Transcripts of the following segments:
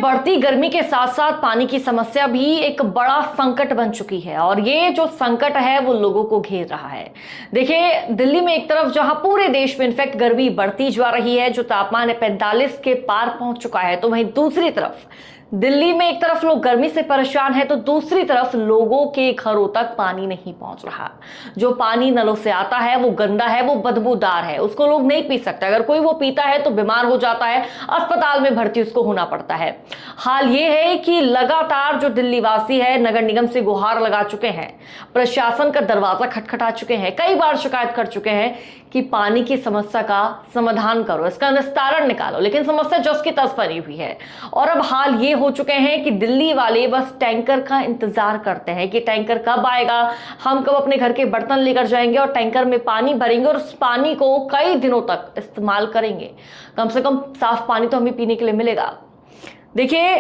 बढ़ती गर्मी के साथ साथ पानी की समस्या भी एक बड़ा संकट बन चुकी है और ये जो संकट है वो लोगों को घेर रहा है। देखिए, दिल्ली में एक तरफ जहां पूरे देश में इनफैक्ट गर्मी बढ़ती जा रही है, जो तापमान है 45 के पार पहुंच चुका है, तो वहीं दूसरी तरफ दिल्ली में एक तरफ लोग गर्मी से परेशान है तो दूसरी तरफ लोगों के घरों तक पानी नहीं पहुंच रहा। जो पानी नलों से आता है वो गंदा है, वो बदबूदार है, उसको लोग नहीं पी सकते। अगर कोई वो पीता है तो बीमार हो जाता है, अस्पताल में भर्ती उसको होना पड़ता है। हाल ये है कि लगातार जो दिल्ली वासी है नगर निगम से गुहार लगा चुके हैं, प्रशासन का दरवाजा खटखटा चुके हैं, कई बार शिकायत कर चुके हैं कि पानी की समस्या का समाधान करो, इसका निस्तारण निकालो, लेकिन समस्या जस की तस बनी हुई है। और अब हाल ये हो चुके हैं कि दिल्ली वाले बस टैंकर का इंतजार करते हैं कि टैंकर कब आएगा, हम कब अपने घर के बर्तन लेकर जाएंगे और टैंकर में पानी भरेंगे और उस पानी को कई दिनों तक इस्तेमाल करेंगे। कम से कम साफ पानी तो हमें पीने के लिए मिलेगा। देखिए,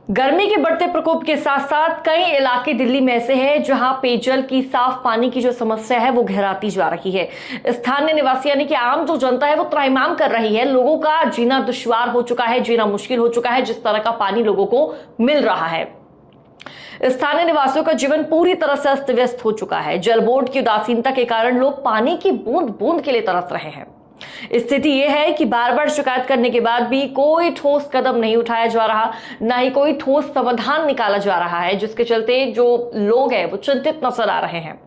गर्मी के बढ़ते प्रकोप के साथ साथ कई इलाके दिल्ली में ऐसे हैं जहां पेयजल की, साफ पानी की जो समस्या है वो गहराती जा रही है। स्थानीय निवासी यानी कि आम जो जनता है वो त्राहिमाम कर रही है। लोगों का जीना दुश्वार हो चुका है, जीना मुश्किल हो चुका है जिस तरह का पानी लोगों को मिल रहा है। स्थानीय निवासियों का जीवन पूरी तरह से अस्त व्यस्त हो चुका है। जल बोर्ड की उदासीनता के कारण लोग पानी की बूंद बूंद के लिए तरस रहे हैं। स्थिति यह है कि बार बार शिकायत करने के बाद भी कोई ठोस कदम नहीं उठाया जा रहा, ना ही कोई ठोस समाधान निकाला जा रहा है, जिसके चलते जो लोग हैं वो चिंतित नजर आ रहे हैं।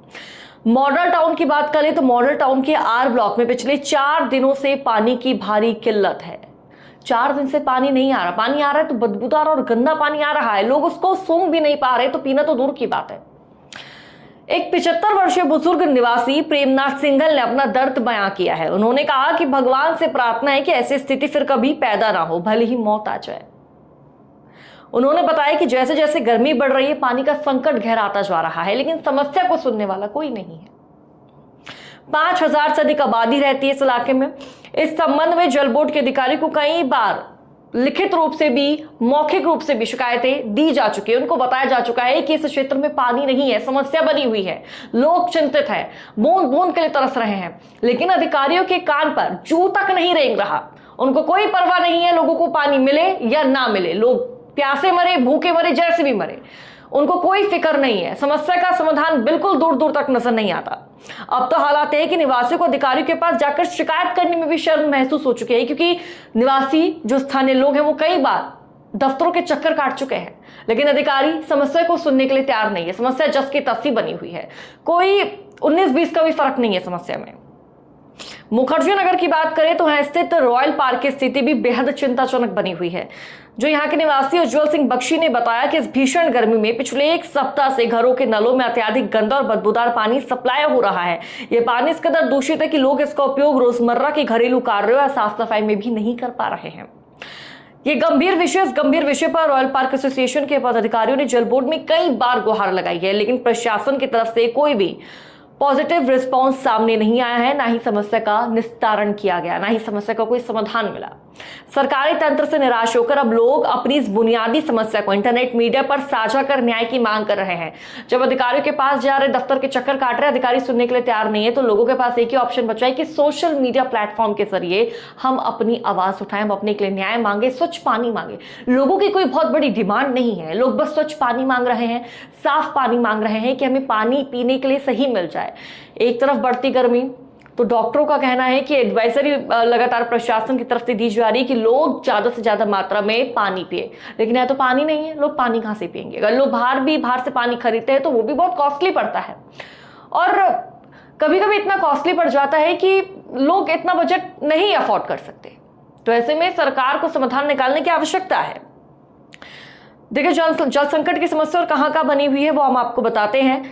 मॉडल टाउन की बात करें तो मॉडल टाउन के आर ब्लॉक में पिछले 4 दिनों से पानी की भारी किल्लत है। 4 दिन से पानी नहीं आ रहा, पानी आ रहा है तो बदबूदार और गंदा पानी आ रहा है, लोग उसको सूंघ भी नहीं पा रहे, तो पीना तो दूर की बात है। एक 75 वर्षीय बुजुर्ग निवासी प्रेमनाथ सिंघल ने अपना दर्द बयां किया है। उन्होंने कहा कि भगवान से प्रार्थना है कि ऐसी स्थिति फिर कभी पैदा ना हो, भले ही मौत आ जाए। उन्होंने बताया कि जैसे जैसे गर्मी बढ़ रही है पानी का संकट गहराता जा रहा है, लेकिन समस्या को सुनने वाला कोई नहीं है। 5000 से अधिक आबादी रहती है इस इलाके में। इस संबंध में जल बोर्ड के अधिकारी को कई बार लिखित रूप से भी, मौखिक रूप से भी शिकायतें दी जा चुकी है। उनको बताया जा चुका है कि इस क्षेत्र में पानी नहीं है, समस्या बनी हुई है, लोग चिंतित हैं, बूंद बूंद के लिए तरस रहे हैं, लेकिन अधिकारियों के कान पर जू तक नहीं रेंग रहा। उनको कोई परवाह नहीं है लोगों को पानी मिले या ना मिले, लोग प्यासे मरे, भूखे मरे, जैसे भी मरे, उनको कोई फिक्र नहीं है। समस्या का समाधान बिल्कुल दूर दूर तक नजर नहीं आता। अब तो हालात है कि निवासियों को अधिकारियों के पास जाकर शिकायत करने में भी शर्म महसूस हो चुकी है, क्योंकि निवासी जो स्थानीय लोग हैं वो कई बार दफ्तरों के चक्कर काट चुके हैं, लेकिन अधिकारी समस्या को सुनने के लिए तैयार नहीं है। समस्या जस की तस ही बनी हुई है, कोई 19-20 का भी फर्क नहीं है समस्या में। मुखर्जी नगर की बात करें तो यहां स्थित रॉयल पार्क की स्थिति भी बेहद चिंताजनक बनी हुई है। जो यहाँ के निवासी उज्जवल सिंह बख्शी ने बताया कि इस भीषण गर्मी में पिछले 1 सप्ताह से घरों के नलों में अत्यधिक गंदा और बदबूदार पानी सप्लाई हो रहा है। ये पानी इस कदर दूषित है कि लोग इसका उपयोग रोजमर्रा के घरेलू कार्यों या साफ सफाई में भी नहीं कर पा रहे हैं। ये गंभीर विषय पर रॉयल पार्क एसोसिएशन के पदाधिकारियों ने जल बोर्ड में कई बार गुहार लगाई है, लेकिन प्रशासन की तरफ से कोई भी पॉजिटिव रिस्पांस सामने नहीं आया है, ना ही समस्या का निस्तारण किया गया, ना ही समस्या का कोई समाधान मिला। सरकारी तंत्र से निराश होकर अब लोग अपनी इस बुनियादी समस्या को इंटरनेट मीडिया पर साझा कर न्याय की मांग कर रहे हैं। जब अधिकारियों के पास जा रहे, दफ्तर के चक्कर काट रहे, अधिकारी सुनने के लिए तैयार नहीं है, तो लोगों के पास एक ही ऑप्शन बचा है कि सोशल मीडिया प्लेटफॉर्म के जरिए हम अपनी आवाज उठाएं, हम अपने के लिए न्याय मांगे, स्वच्छ पानी मांगे। लोगों की कोई बहुत बड़ी डिमांड नहीं है, लोग बस स्वच्छ पानी मांग रहे हैं, साफ पानी मांग रहे हैं कि हमें पानी पीने के लिए सही मिल जाए। एक तरफ बढ़ती गर्मी, तो डॉक्टरों का कहना है कि एडवाइजरी लगातार प्रशासन की तरफ से दी जा रही है कि लोग ज्यादा से ज्यादा मात्रा में पानी पिए, लेकिन यहाँ तो पानी नहीं है, लोग पानी कहां से पिएंगे। अगर लोग बाहर से पानी खरीदते हैं तो वो भी बहुत कॉस्टली पड़ता है, और कभी कभी इतना कॉस्टली पड़ जाता है कि लोग इतना बजट नहीं अफोर्ड कर सकते। तो ऐसे में सरकार को समाधान निकालने की आवश्यकता है। देखिए, जल संकट की समस्या और कहां कहां बनी हुई है वो हम आपको बताते हैं।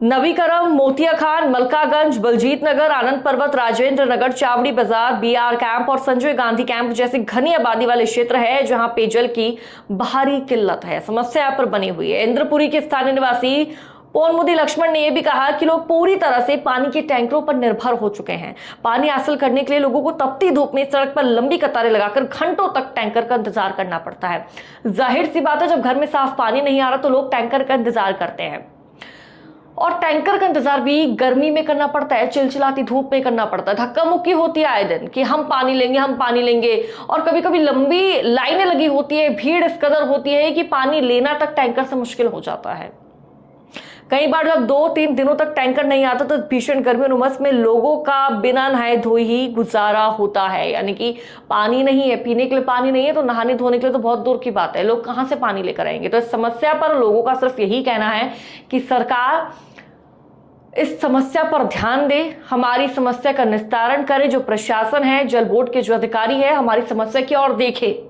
नवीकरम, मोतिया खान, मलकागंज, बलजीत नगर, आनंद पर्वत, राजेंद्र नगर, चावड़ी बाजार, BR कैंप और संजय गांधी कैंप जैसे घनी आबादी वाले क्षेत्र है जहां पेयजल की भारी किल्लत है, समस्या यहाँ पर बनी हुई है। इंद्रपुरी के स्थानीय निवासी पोनमुदी लक्ष्मण ने यह भी कहा कि लोग पूरी तरह से पानी के टैंकरों पर निर्भर हो चुके हैं। पानी हासिल करने के लिए लोगों को तपती धूप में सड़क पर लंबी कतारें लगाकर घंटों तक टैंकर का इंतजार करना पड़ता है। जाहिर सी बात है, जब घर में साफ पानी नहीं आ रहा तो लोग टैंकर का इंतजार करते हैं। और टैंकर का इंतजार भी गर्मी में करना पड़ता है, चिलचिलाती धूप में करना पड़ता है, धक्का मुक्की होती है आए दिन कि हम पानी लेंगे, हम पानी लेंगे। और कभी कभी लंबी लाइनें लगी होती है, भीड़ इस कदर होती है कि पानी लेना तक टैंकर से मुश्किल हो जाता है। कई बार जब 2-3 दिनों तक टैंकर नहीं आता तो भीषण गर्मी और उमस में लोगों का बिना नहाए धोए ही गुजारा होता है। यानी कि पानी नहीं है, पीने के लिए पानी नहीं है, तो नहाने धोने के लिए तो बहुत दूर की बात है, लोग कहां से पानी लेकर आएंगे। तो इस समस्या पर लोगों का सिर्फ यही कहना है कि सरकार इस समस्या पर ध्यान दे, हमारी समस्या का निस्तारण करे। जो प्रशासन है, जल बोर्ड के जो अधिकारी है, हमारी समस्या की ओर देखे।